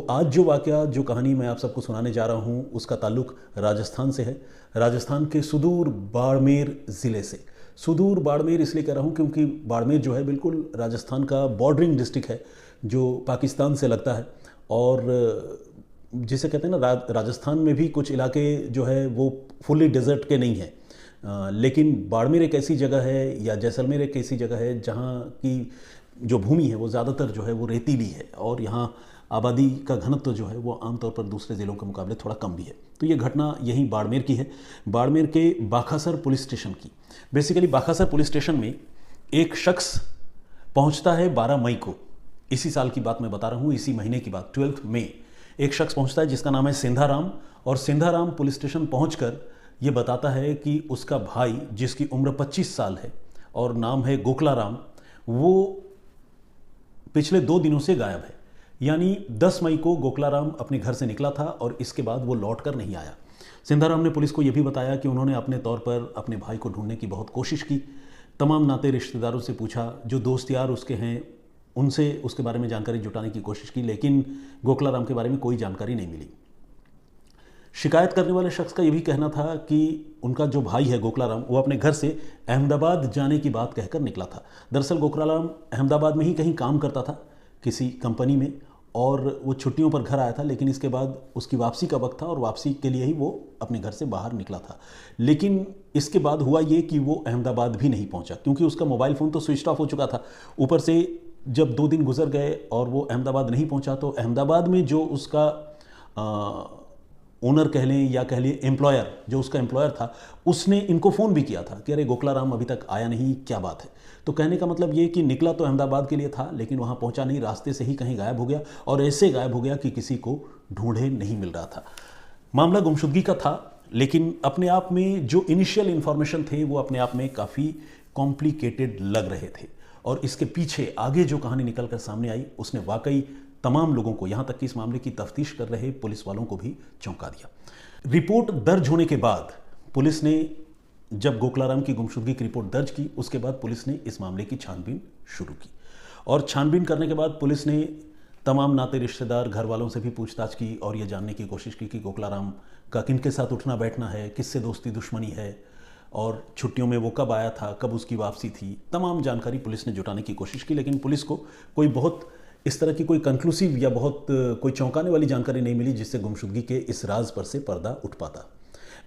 आज जो वाक़या, जो कहानी मैं आप सबको सुनाने जा रहा हूँ, उसका ताल्लुक़ राजस्थान से है। राजस्थान के सुदूर बाड़मेर ज़िले से। सुदूर बाड़मेर इसलिए कह रहा हूँ क्योंकि बाड़मेर जो है बिल्कुल राजस्थान का बॉर्डरिंग डिस्ट्रिक्ट है जो पाकिस्तान से लगता है। और जिसे कहते हैं ना, राजस्थान में भी कुछ इलाके जो है वो फुल्ली डेजर्ट के नहीं हैं, लेकिन बाड़मेर एक ऐसी जगह है या जैसलमेर एक ऐसी जगह है जहाँ की जो भूमि है वो ज़्यादातर जो है वो रेतीली है और यहाँ आबादी का घनत्व जो है वो आमतौर पर दूसरे ज़िलों के मुकाबले थोड़ा कम भी है। तो ये घटना यहीं बाड़मेर की है, बाड़मेर के बाखासर पुलिस स्टेशन की। बेसिकली बाखासर पुलिस स्टेशन में एक शख्स पहुंचता है 12 मई को। इसी साल की बात मैं बता रहा हूँ, इसी महीने की बात, 12 मई। एक शख्स पहुंचता है जिसका नाम है सिंधाराम, और सिंधाराम पुलिस स्टेशन पहुंचकर ये बताता है कि उसका भाई, जिसकी उम्र 25 साल है और नाम है गोकलाराम, वो पिछले 2 दिनों से गायब है। यानी 10 मई को गोकलाराम अपने घर से निकला था और इसके बाद वो लौट कर नहीं आया। सिंधाराम ने पुलिस को यह भी बताया कि उन्होंने अपने तौर पर अपने भाई को ढूंढने की बहुत कोशिश की, तमाम नाते रिश्तेदारों से पूछा, जो दोस्त यार उसके हैं उनसे उसके बारे में जानकारी जुटाने की कोशिश की, लेकिन गोकलाराम के बारे में कोई जानकारी नहीं मिली। शिकायत करने वाले शख्स का यह भी कहना था कि उनका जो भाई है गोकलाराम, वो अपने घर से अहमदाबाद जाने की बात कहकर निकला था। दरअसल गोकलाराम अहमदाबाद में ही कहीं काम करता था किसी कंपनी में, और वो छुट्टियों पर घर आया था, लेकिन इसके बाद उसकी वापसी का वक्त था और वापसी के लिए ही वो अपने घर से बाहर निकला था। लेकिन इसके बाद हुआ ये कि वो अहमदाबाद भी नहीं पहुंचा, क्योंकि उसका मोबाइल फ़ोन तो स्विच ऑफ हो चुका था। ऊपर से जब 2 दिन गुजर गए और वो अहमदाबाद नहीं पहुंचा, तो अहमदाबाद में जो उसका ओनर कह लें या कह लिए एम्प्लॉयर, जो उसका एम्प्लॉयर था, उसने इनको फ़ोन भी किया था कि अरे गोकलाराम अभी तक आया नहीं, क्या बात है। तो कहने का मतलब ये कि निकला तो अहमदाबाद के लिए था, लेकिन वहाँ पहुँचा नहीं, रास्ते से ही कहीं गायब हो गया, और ऐसे गायब हो गया कि किसी को ढूंढे नहीं मिल रहा था। मामला गुमशुदगी का था, लेकिन अपने आप में जो इनिशियल इन्फॉर्मेशन थे वो अपने आप में काफ़ी कॉम्प्लिकेटेड लग रहे थे, और इसके पीछे आगे जो कहानी निकल कर सामने आई उसने वाकई तमाम लोगों को, यहाँ तक कि इस मामले की तफ्तीश कर रहे पुलिस वालों को भी चौंका दिया। रिपोर्ट दर्ज होने के बाद पुलिस ने, जब गोकलाराम की गुमशुदगी की रिपोर्ट दर्ज की, उसके बाद पुलिस ने इस मामले की छानबीन शुरू की, और छानबीन करने के बाद पुलिस ने तमाम नाते रिश्तेदार, घर वालों से भी पूछताछ की और ये जानने की कोशिश की कि गोकलाराम का किन के साथ उठना बैठना है, किससे दोस्ती दुश्मनी है, और छुट्टियों में वो कब आया था, कब उसकी वापसी थी। तमाम जानकारी पुलिस ने जुटाने की कोशिश की, लेकिन पुलिस को कोई बहुत इस तरह की कोई कंक्लूसिव या बहुत कोई चौंकाने वाली जानकारी नहीं मिली जिससे गुमशुदगी के इस राज पर से पर्दा उठ पाता।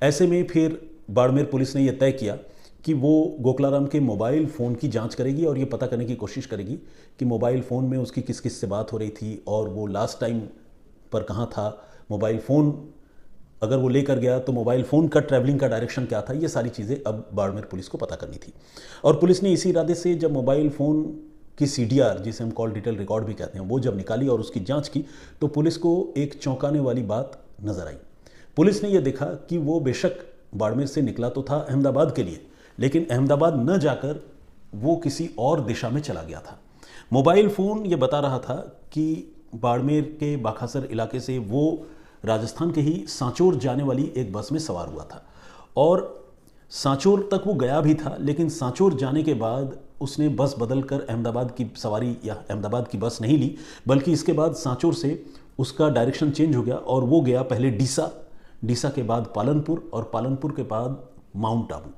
ऐसे में फिर बाड़मेर पुलिस ने यह तय किया कि वो गोकलाराम के मोबाइल फ़ोन की जांच करेगी और ये पता करने की कोशिश करेगी कि मोबाइल फ़ोन में उसकी किस किस से बात हो रही थी और वो लास्ट टाइम पर कहाँ था, मोबाइल फ़ोन अगर वो लेकर गया तो मोबाइल फ़ोन का ट्रैवलिंग का डायरेक्शन क्या था। ये सारी चीज़ें अब बाड़मेर पुलिस को पता करनी थी, और पुलिस ने इसी इरादे से जब मोबाइल फ़ोन की CDR, जिसे हम कॉल डिटेल रिकॉर्ड भी कहते हैं, वो जब निकाली और उसकी जांच की, तो पुलिस को एक चौंकाने वाली बात नजर आई। पुलिस ने यह देखा कि वो बेशक बाड़मेर से निकला तो था अहमदाबाद के लिए, लेकिन अहमदाबाद न जाकर वो किसी और दिशा में चला गया था। मोबाइल फ़ोन ये बता रहा था कि बाड़मेर के बाखासर इलाके से वो राजस्थान के ही सांचौर जाने वाली एक बस में सवार हुआ था, और सांचौर तक वो गया भी था, लेकिन सांचौर जाने के बाद उसने बस बदल कर अहमदाबाद की सवारी या अहमदाबाद की बस नहीं ली, बल्कि इसके बाद सांचौर से उसका डायरेक्शन चेंज हो गया और वो गया पहले डीसा, डीसा के बाद पालनपुर, और पालनपुर के बाद माउंट आबू।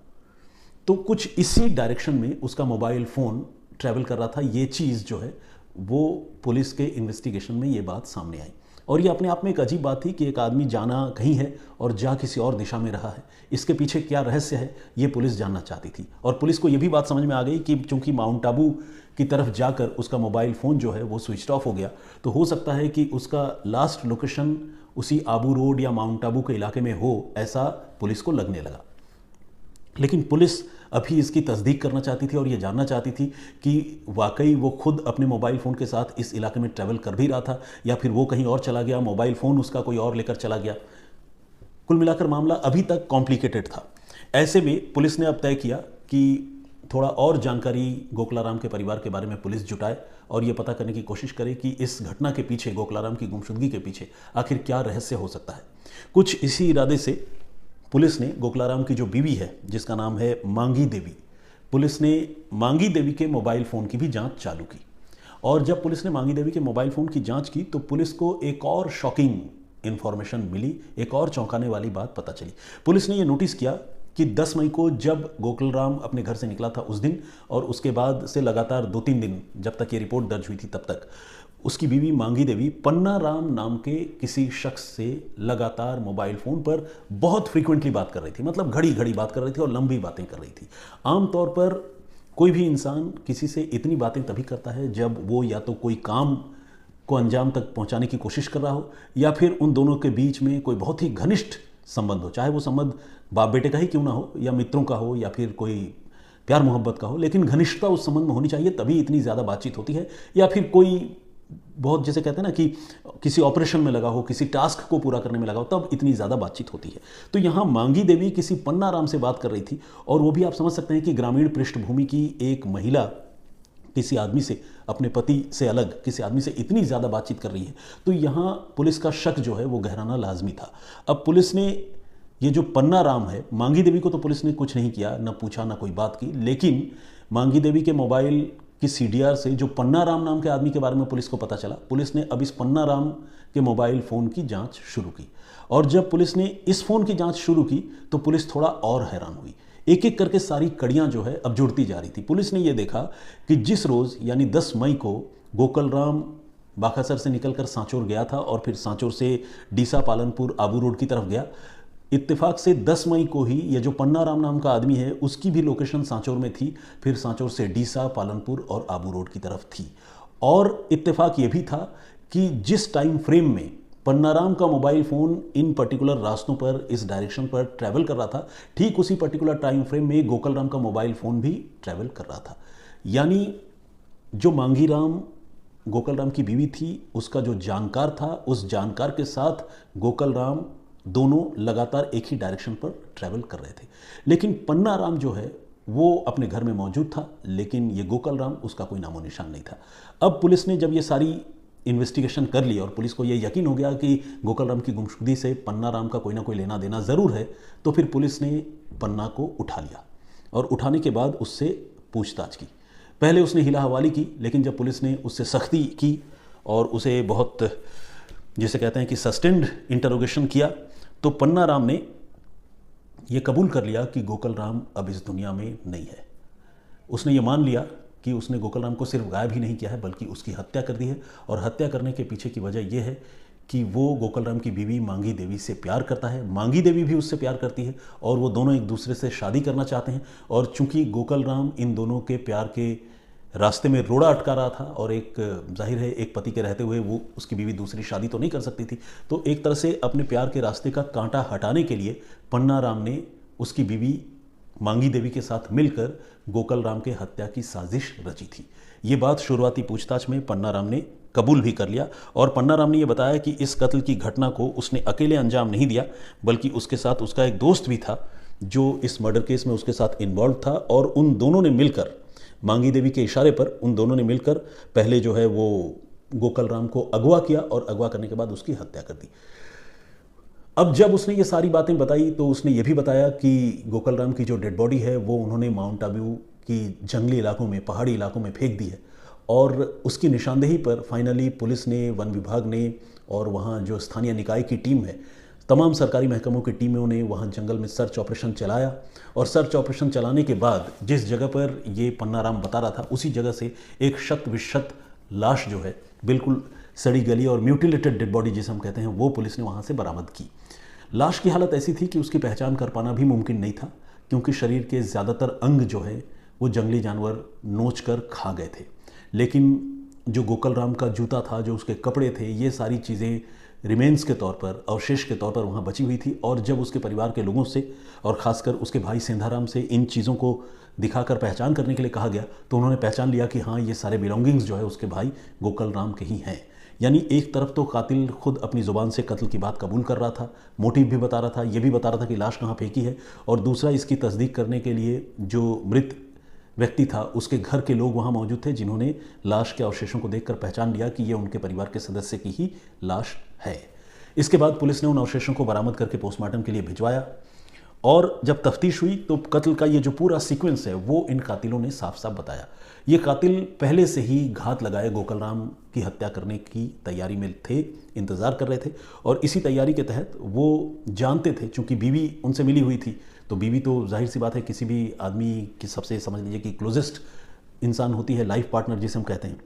तो कुछ इसी डायरेक्शन में उसका मोबाइल फ़ोन ट्रैवल कर रहा था। ये चीज़ जो है वो पुलिस के इन्वेस्टिगेशन में ये बात सामने आई, और ये अपने आप में एक अजीब बात थी कि एक आदमी जाना कहीं है और जा किसी और दिशा में रहा है। इसके पीछे क्या रहस्य है ये पुलिस जानना चाहती थी, और पुलिस को ये भी बात समझ में आ गई कि चूंकि माउंट आबू की तरफ जाकर उसका मोबाइल फ़ोन जो है वो स्विच ऑफ हो गया, तो हो सकता है कि उसका लास्ट लोकेशन उसी आबू रोड या माउंट आबू के इलाके में हो, ऐसा पुलिस को लगने लगा। लेकिन पुलिस अभी इसकी तस्दीक करना चाहती थी और ये जानना चाहती थी कि वाकई वो खुद अपने मोबाइल फ़ोन के साथ इस इलाके में ट्रैवल कर भी रहा था या फिर वो कहीं और चला गया, मोबाइल फ़ोन उसका कोई और लेकर चला गया। कुल मिलाकर मामला अभी तक कॉम्प्लिकेटेड था। ऐसे में पुलिस ने अब तय किया कि थोड़ा और जानकारी गोकलाराम के परिवार के बारे में पुलिस जुटाए और ये पता करने की कोशिश करे कि इस घटना के पीछे, गोकलाराम की गुमशुदगी के पीछे आखिर क्या रहस्य हो सकता है। कुछ इसी इरादे से पुलिस ने गोकलाराम की जो बीवी है, जिसका नाम है मांगी देवी, पुलिस ने मांगी देवी के मोबाइल फ़ोन की भी जांच चालू की, और जब पुलिस ने मांगी देवी के मोबाइल फ़ोन की जांच की तो पुलिस को एक और शॉकिंग इन्फॉर्मेशन मिली, एक और चौंकाने वाली बात पता चली। पुलिस ने यह नोटिस किया कि 10 मई को जब गोकुलराम अपने घर से निकला था उस दिन और उसके बाद से लगातार 2-3 दिन जब तक ये रिपोर्ट दर्ज हुई थी तब तक उसकी बीवी मांगी देवी पन्ना राम नाम के किसी शख्स से लगातार मोबाइल फ़ोन पर बहुत फ्रीक्वेंटली बात कर रही थी। मतलब घड़ी घड़ी बात कर रही थी और लंबी बातें कर रही थी। आमतौर पर कोई भी इंसान किसी से इतनी बातें तभी करता है जब वो या तो कोई काम को अंजाम तक पहुंचाने की कोशिश कर रहा हो या फिर उन दोनों के बीच में कोई बहुत ही घनिष्ठ संबंध हो, चाहे वो संबंध बाप बेटे का ही क्यों ना हो या मित्रों का हो या फिर कोई प्यार मोहब्बत का हो, लेकिन घनिष्ठता उस संबंध में होनी चाहिए, तभी इतनी ज़्यादा बातचीत होती है। या फिर कोई बहुत जैसे कहते हैं ना कि किसी ऑपरेशन में लगा हो, किसी टास्क को पूरा करने में लगा हो, तब इतनी ज़्यादा बातचीत होती है। तो यहाँ मांगी देवी किसी पन्ना राम से बात कर रही थी और वो भी आप समझ सकते हैं कि ग्रामीण पृष्ठभूमि की एक महिला किसी आदमी से, अपने पति से अलग किसी आदमी से इतनी ज़्यादा बातचीत कर रही है, तो यहाँ पुलिस का शक जो है वो गहराना लाजमी था। अब पुलिस ने ये जो पन्ना राम है, मांगी देवी को तो पुलिस ने कुछ नहीं किया, ना पूछा ना कोई बात की, लेकिन मांगी देवी के मोबाइल की सीडीआर से जो पन्ना राम नाम के आदमी के बारे में पुलिस को पता चला, पुलिस ने अब इस पन्ना राम के मोबाइल फ़ोन की जांच शुरू की। और जब पुलिस ने इस फ़ोन की जांच शुरू की तो पुलिस थोड़ा और हैरान हुई। एक एक करके सारी कड़ियां जो है अब जुड़ती जा रही थी। पुलिस ने यह देखा कि जिस रोज़ यानी 10 मई को गोकुलराम बाखासर से निकलकर सांचौर गया था और फिर सांचौर से डीसा पालनपुर आबू रोड की तरफ गया, इत्तेफाक से 10 मई को ही ये जो पन्ना राम नाम का आदमी है उसकी भी लोकेशन सांचौर में थी, फिर सांचौर से डीसा पालनपुर और आबू रोड की तरफ थी। और इत्तेफाक ये भी था कि जिस टाइम फ्रेम में पन्ना राम का मोबाइल फ़ोन इन पर्टिकुलर रास्तों पर इस डायरेक्शन पर ट्रैवल कर रहा था, ठीक उसी पर्टिकुलर टाइम फ्रेम में गोकुलराम का मोबाइल फ़ोन भी ट्रैवल कर रहा था। यानी जो मांगी राम गोकुलराम की बीवी थी उसका जो जानकार था, उस जानकार के साथ गोकुलराम दोनों लगातार एक ही डायरेक्शन पर ट्रैवल कर रहे थे। लेकिन पन्ना राम जो है वो अपने घर में मौजूद था, लेकिन ये गोकुलराम उसका कोई नामो निशान नहीं था। अब पुलिस ने जब ये सारी इन्वेस्टिगेशन कर ली और पुलिस को ये यकीन हो गया कि गोकुलराम की गुमशुदगी से पन्ना राम का कोई ना कोई लेना देना ज़रूर है, तो फिर पुलिस ने पन्ना को उठा लिया और उठाने के बाद उससे पूछताछ की। पहले उसने हिला हवाली की, लेकिन जब पुलिस ने उससे सख्ती की और उसे बहुत जिसे कहते हैं कि सस्टेंड इंटरोगेशन किया, तो पन्ना राम ने यह कबूल कर लिया कि गोकुलराम अब इस दुनिया में नहीं है। उसने ये मान लिया कि उसने गोकुलराम को सिर्फ गायब ही नहीं किया है बल्कि उसकी हत्या कर दी है, और हत्या करने के पीछे की वजह यह है कि वो गोकुलराम की बीवी मांगी देवी से प्यार करता है, मांगी देवी भी उससे प्यार करती है और वो दोनों एक दूसरे से शादी करना चाहते हैं। और चूंकि गोकुलराम इन दोनों के प्यार के रास्ते में रोड़ा अटका रहा था और एक जाहिर है एक पति के रहते हुए वो उसकी बीवी दूसरी शादी तो नहीं कर सकती थी, तो एक तरह से अपने प्यार के रास्ते का कांटा हटाने के लिए पन्ना राम ने उसकी बीवी मांगी देवी के साथ मिलकर गोकुलराम के हत्या की साजिश रची थी। ये बात शुरुआती पूछताछ में पन्ना राम ने कबूल भी कर लिया और पन्ना राम ने यह बताया कि इस कत्ल की घटना को उसने अकेले अंजाम नहीं दिया, बल्कि उसके साथ उसका एक दोस्त भी था जो इस मर्डर केस में उसके साथ इन्वॉल्व था, और उन दोनों ने मिलकर, मांगी देवी के इशारे पर उन दोनों ने मिलकर पहले जो है वो गोकुलराम को अगवा किया और अगवा करने के बाद उसकी हत्या कर दी। अब जब उसने ये सारी बातें बताई तो उसने ये भी बताया कि गोकुलराम की जो डेड बॉडी है वो उन्होंने माउंट आबू की जंगली इलाकों में, पहाड़ी इलाकों में फेंक दी है, और उसकी निशानदेही पर फाइनली पुलिस ने, वन विभाग ने और वहाँ जो स्थानीय निकाय की टीम है, तमाम सरकारी महकमों की टीमों ने वहाँ जंगल में सर्च ऑपरेशन चलाया, और सर्च ऑपरेशन चलाने के बाद जिस जगह पर ये पन्ना राम बता रहा था उसी जगह से एक शत विशत लाश जो है, बिल्कुल सड़ी गली और म्यूटिलेटेड डेड बॉडी जिसे हम कहते हैं, वो पुलिस ने वहाँ से बरामद की। लाश की हालत ऐसी थी कि उसकी पहचान कर पाना भी मुमकिन नहीं था, क्योंकि शरीर के ज़्यादातर अंग जो है वो जंगली जानवर नोच कर खा गए थे। लेकिन जो गोकुलराम का जूता था, जो उसके कपड़े थे, ये सारी चीज़ें रिमेन्स के तौर पर, अवशेष के तौर पर वहाँ बची हुई थी। और जब उसके परिवार के लोगों से और ख़ासकर उसके भाई सेंधाराम से इन चीज़ों को दिखाकर पहचान करने के लिए कहा गया, तो उन्होंने पहचान लिया कि हाँ, ये सारे बिलोंगिंग्स जो है उसके भाई गोकुलराम के ही हैं। यानी एक तरफ तो कातिल खुद अपनी ज़ुबान से कत्ल की बात कबूल कर रहा था, मोटिव भी बता रहा था, ये भी बता रहा था कि लाश कहाँ फेंकी है, और दूसरा इसकी तस्दीक करने के लिए जो मृत व्यक्ति था उसके घर के लोग वहाँ मौजूद थे, जिन्होंने लाश के अवशेषों को देखकर पहचान लिया कि ये उनके परिवार के सदस्य की ही लाश है। इसके बाद पुलिस ने उन अवशेषों को बरामद करके पोस्टमार्टम के लिए भिजवाया, और जब तफ्तीश हुई तो कत्ल का ये जो पूरा सीक्वेंस है वो इन कातिलों ने साफ साफ बताया। ये कातिल पहले से ही घात लगाए गोकल राम की हत्या करने की तैयारी में थे, इंतज़ार कर रहे थे, और इसी तैयारी के तहत वो जानते थे, चूँकि बीवी उनसे मिली हुई थी, तो बीवी तो जाहिर सी बात है किसी भी आदमी की सबसे समझ लीजिए कि क्लोजेस्ट इंसान होती है, लाइफ पार्टनर जिसे हम कहते हैं।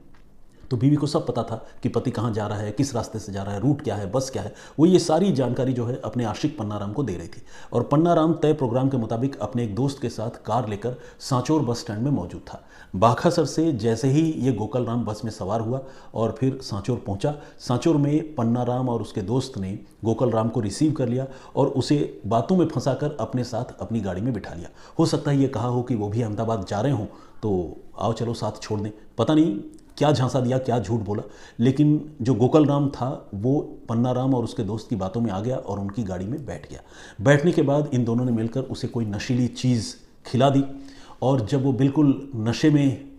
तो बीवी को सब पता था कि पति कहाँ जा रहा है, किस रास्ते से जा रहा है, रूट क्या है, बस क्या है। वो ये सारी जानकारी जो है अपने आशिक पन्नाराम को दे रही थी, और पन्नाराम तय प्रोग्राम के मुताबिक अपने एक दोस्त के साथ कार लेकर सांचौर बस स्टैंड में मौजूद था। बाखासर से जैसे ही ये गोकल राम बस में सवार हुआ और फिर सांचौर पहुंचा, सांचौर में पन्नाराम और उसके दोस्त ने गोकल राम को रिसीव कर लिया और उसे बातों में फंसाकर अपने साथ अपनी गाड़ी में बिठा लिया। हो सकता है ये कहा हो कि वो भी अहमदाबाद जा रहे हों, तो आओ चलो साथ छोड़ दें। पता नहीं क्या झांसा दिया, क्या झूठ बोला, लेकिन जो गोकल राम था वो पन्नाराम और उसके दोस्त की बातों में आ गया और उनकी गाड़ी में बैठ गया। बैठने के बाद इन दोनों ने मिलकर उसे कोई नशीली चीज़ खिला दी, और जब वो बिल्कुल नशे में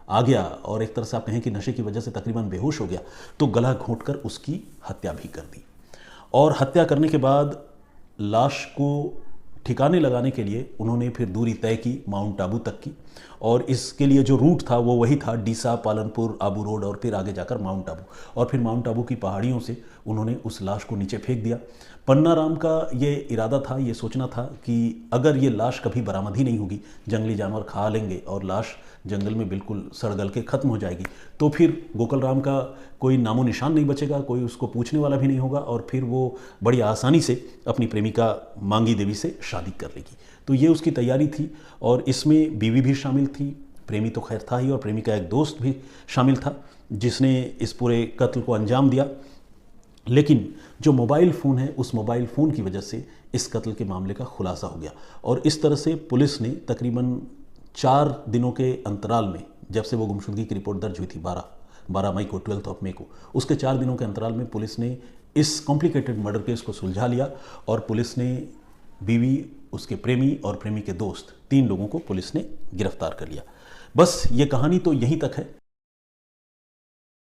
आ गया और एक तरह से आप कहें कि नशे की वजह से तकरीबन बेहोश हो गया, तो गला घोंटकर उसकी हत्या भी कर दी। और हत्या करने के बाद लाश को ठिकाने लगाने के लिए उन्होंने फिर दूरी तय की माउंट आबू तक की, और इसके लिए जो रूट था वो वही था, डीसा, पालनपुर, आबू रोड और फिर आगे जाकर माउंट आबू, और फिर माउंट आबू की पहाड़ियों से उन्होंने उस लाश को नीचे फेंक दिया। पन्नाराम का ये इरादा था, ये सोचना था कि अगर ये लाश कभी बरामद ही नहीं होगी, जंगली जानवर खा लेंगे और लाश जंगल में बिल्कुल सड़ गल के ख़त्म हो जाएगी, तो फिर गोकल राम का कोई नामो निशान नहीं बचेगा, कोई उसको पूछने वाला भी नहीं होगा, और फिर वो बड़ी आसानी से अपनी प्रेमिका मांगी देवी से शादी कर लेगी। तो ये उसकी तैयारी थी, और इसमें बीवी भी शामिल थी, प्रेमी तो खैर था ही, और प्रेमी का एक दोस्त भी शामिल था जिसने इस पूरे कत्ल को अंजाम दिया। लेकिन जो मोबाइल फ़ोन है, उस मोबाइल फ़ोन की वजह से इस कत्ल के मामले का खुलासा हो गया, और इस तरह से पुलिस ने तकरीबन 4 दिनों के अंतराल में, जब से वो गुमशुदगी की रिपोर्ट दर्ज हुई थी 12 मई को, 12 मई को, उसके 4 दिनों के अंतराल में पुलिस ने इस कॉम्प्लिकेटेड मर्डर केस को सुलझा लिया, और पुलिस ने बीवी, उसके प्रेमी और प्रेमी के दोस्त, 3 लोगों को पुलिस ने गिरफ्तार कर लिया। बस ये कहानी तो यहीं तक है।